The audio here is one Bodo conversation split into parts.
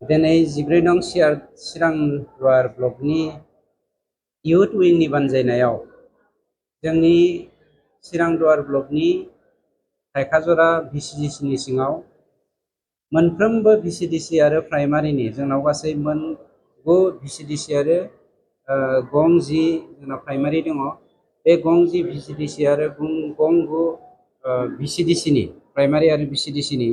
दिनै 14 नं चिरां दुवार ब्लकनि इउथ उइंनि बानजायनायाव जोंनि चिरां दुवार ब्लकनि थाइखाजरा भिसिडिसिनि सिङाव मोनफ्रोमबो भिसिडिसि आरो प्राइमारिनि जोंनाव गासै मोन 9 भिसिडिसि आरो गं 10 जोंना प्राइमारि दङ। बे गं 10 भिसिडिसि आरो गं 9 भिसिडिसिनि प्राइमारि आरो भिसिडिसिनि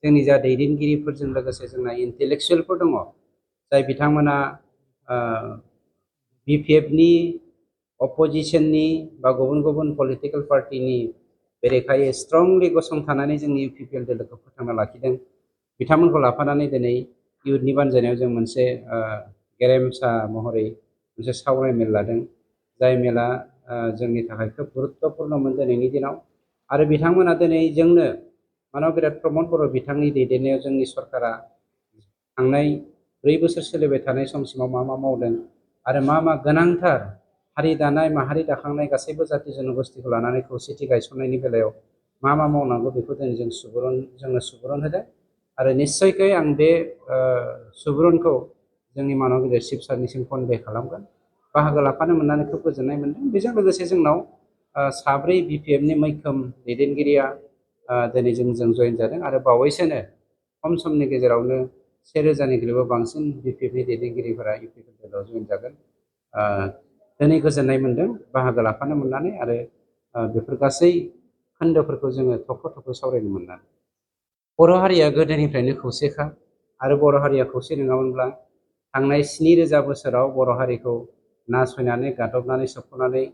जोंनि जा दैदेनगिरिफोरजों लोगोसे जोंना इन्टेलेक्सुयेलफोर दङ जाय बिथांमोना बिपिएफनि अपोजिशननि बा गुबुन गुबुन पलिटिकल पार्टिनि बेरेखायै स्ट्रंलि गसंथानानै जोंनि इउपिपिएल दोलोखौ फोथांना लाखिदों। बिथांमोनखौ लाफानानै दिनै इयुथनि बानजायनायाव जों मोनसे गेरेमसा महरै मोनसे सावराय मेल लादों। जाय मेला जोंनि थाखाय खोब गुरुत्तपुर्णमोन दिनैनि दिनाव आरो बिथांमोना दिनै जोंनो मानव बिराद प्रमद बर' बिथांनि दैदेननायाव जोंनि सरकारा थांनाय 4 बोसोर सोलिबाय थानाय समसिमाव मा मावदों आरो मा गोनांथार हारि दानाय माहारि दाखांनाय गासैबो जाति जनगोष्ठीखौ लानानै खौसेथि गायसननायनि बेलायाव मा मावनांगौ बेखौ दिनै जोंनो सुबुरुन होदों आरो निश्चयकै आं बे सुबुरुनखौ जोंनि मानव गिदिर चिफ सारनिसिम कनभे खालामगोन। बाहागो लाफानो मोननानै खोब गोजोननाय मोनदों। बेजों लोगोसे जोंनाव 4 बिपिएफनि मैखोम दैदेनगिरिया दिनै जोंजों जयेन जादों आरो बावैसोनो खम समनि गेजेरावनो 1000निख्रुइबो बांसिन बिपिएफनि दैदेनगिरिफोरा इउपिपिएल दोलोआव जयेन जागोन। दिनै गोजोननाय मोनदों बाहागो लाफानो मोननानै आरो बेफोर गासै खोन्दोफोरखौ जोङो थख' सावरायनो मोननानै। बर' हारिया गोदोनिफ्रायनो खौसेखा आरो बर' हारिया खौसे नङामोनब्ला थांनाय 7000 बोसोराव बर' हारिखौ नासयनानै गादबनानै सोबख'नानै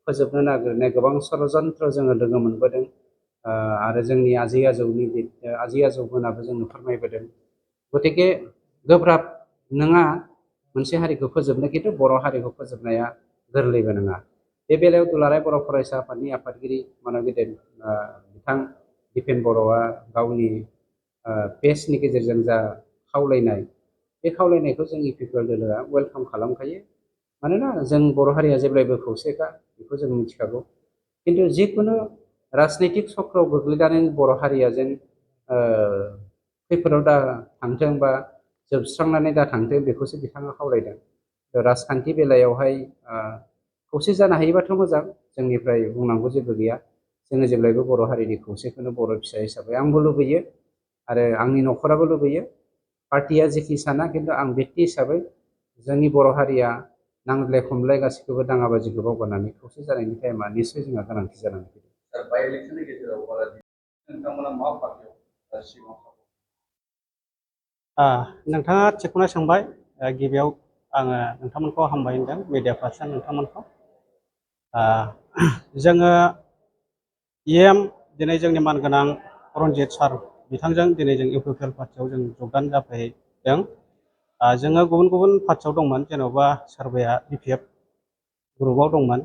फोजोबनो नागिरनाय गोबां षड़यन्त्र जोङो लोगो मोनबोदों आरो जोंनि आजै आजौमोनाबो जोंनो फोरमायबोदों। गतिके गोब्राब नङा मोनसे हारिखौ फोजोबनो, खिन्थु बर' हारिखौ फोजोबनाया गोरलैबो नङा। बे बेलायाव दुलाराय बर' फरायसा आफादनि आफादगिरि मानव गेदेर बिथां दिपेन बर'आ गावनि पेजनि गेजेरजों जा खावलायनाय, बे खावलायनायखौ जों इउपिपिएल दोलोआ वेलकाम खालामखायो। मानोना जों बर' हारिया जेब्लायबो खौसेखा, बेखौ जों मिथिखागौ। खिन्थु जिखुनु राजनैतिक चक्रआव गोग्लैनानै बर' हारिया जेन खैफोदाव दा थांथों बा जोबस्रांनानै दा थांथों बेखौसो बिथाङा खावलायदों। राजखान्थि बेलायावहाय खौसे जानो हायोबाथ' मोजां, जोंनिफ्राय बुंनांगौ जेबो गैया। जोङो जेब्लायबो बर' हारिनि खौसेखौनो बर' फिसा हिसाबै आंबो लुबैयो आरो आंनि न'खराबो लुबैयो। पार्टिया जेखि साना, खिन्थु आं व्यक्ति हिसाबै जोंनि बर' हारिया नांज्लाय खमलाय गासैखौबो दाङाबाजिखौ बावगारनानै खौसे जानायनि टाइमा निस्सय जोंहा गोनांथि जानानै फैदों। बाइ इलेक्सननि गेजेराव नोंथांमोना मा पार्टियाव सिगाङाव नोंथाङा थिगखौनो सोंबाय। गिबियाव आङो नोंथांमोनखौ हामबाय होनदों, मिडिया पार्सन नोंथांमोनखौ। जोङो दिनै जोंनि मानगोनां रनजित सार बिथांजों दिनै जों इउपिपिएल पार्टियाव जों जगदान जाफैदों। जोङो गुबुन गुबुन पार्टियाव दंमोन, जेन'बा सोरबाया बिपिएफ ग्रुपआव दंमोन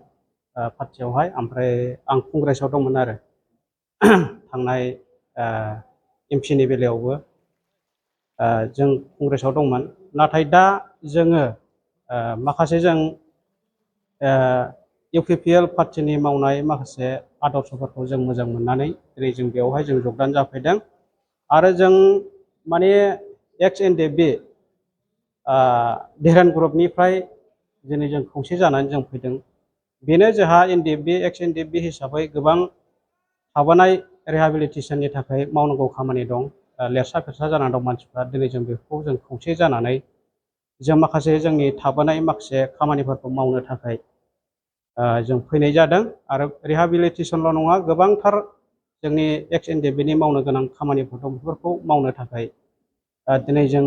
पार्टियावहाय, ओमफ्राय आं कंग्रेसआव दंमोन आरो थांनाय एमपिनि बेलायावबो जों कंग्रेसआव दंमोन। नाथाय दा जोङो माखासे जों इउपिपिएल पार्टिनि मावनाय माखासे आदर्शफोरखौ जों मोजां मोननानै दिनै जों बेवहाय जों जगदान जाफैदों। आरो जों माने एक्स एनडिएफबि धेरान ग्रुपनिफ्राय दिनै जों खौसे जानानै जों फैदों। बेनो जोंहा एक्स एनडिएफबि हिसाबै गोबां थाबोनाय रिहाबिलिटेसननि थाखाय मावनांगौ खामानि दं। लेरसा फेरसा जानानै दं मानसिफ्रा। दिनै जों बेखौ जों खौसे जानानै जों माखासे जोंनि थाबोनाय माखासे खामानिफोरखौ मावनो थाखाय जों फैनाय जादों। आरो रिहाबिलिटेसनल' नङा, गोबांथार जोंनि एक्स एनडिएफबिनि मावनो गोनां खामानिफोर दं, बेफोरखौ मावनो थाखाय दिनै जों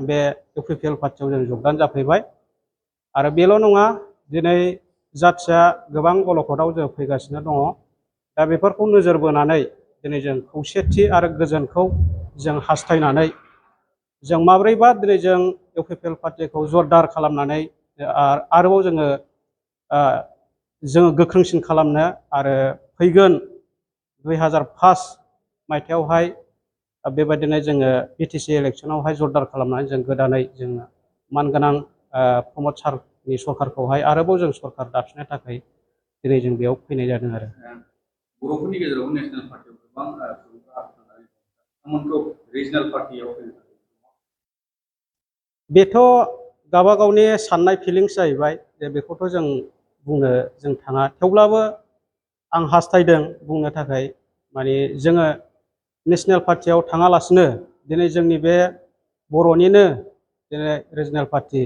बे इउपिपिएल पार्टियाव जों जगदान जाफैबाय। आरो बेल' नङा, दिनै जाथिया गोबां अलखदाव जों फैगासिनो दङ। दा बेफोरखौ नोजोर बोनानै दिनै जों खौसेथि आरो गोजोनखौ जों हास्थायनानै जों माब्रैबा दिनै जों इउपिपिएल पार्टिखौ जरदार खालामनानै आरोबाव जोङो गोख्रोंसिन खालामनो आरो फैगोन 2005 मायथाइयावहाय बेबायदिनो जोङो बिटिसि इलेक्सनावहाय जरदार खालामनानै जों गोदानै जोङो मानगोनां प्रमद सारनि सरकारखौहाय आरोबाव जों सरकार दाफिननो थाखाय दिनै जों बेयाव फैनाय जादों आरो। बर'फोरनि गेजेराव नेशनेल पार्टियाव गोबां सुबुंफोरा हाबनानै नोंथांमोनखौ रिजनेल पार्टियाव बेथ' गावबा गावनि साननाय फिलिंस जाहैबाय जे बेखौथ' बुंनो जों थाङा थेवब्लाबो आं हास्थायदों बुंनो थाखाय माने जोङो नेशनेल पार्टियाव थाङालासिनो दिनै जोंनि बे बर'निनो दिनै रिजनेल पार्टि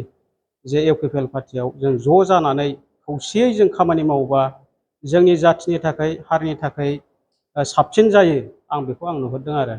जे इउपिपिएल पार्टियाव जों ज' जानानै खौसेयै जों खामानि मावोबा जोंनि जाथिनि थाखाय हारिनि थाखाय साबसिन जायो आं बेखौ नुहुरदों आरो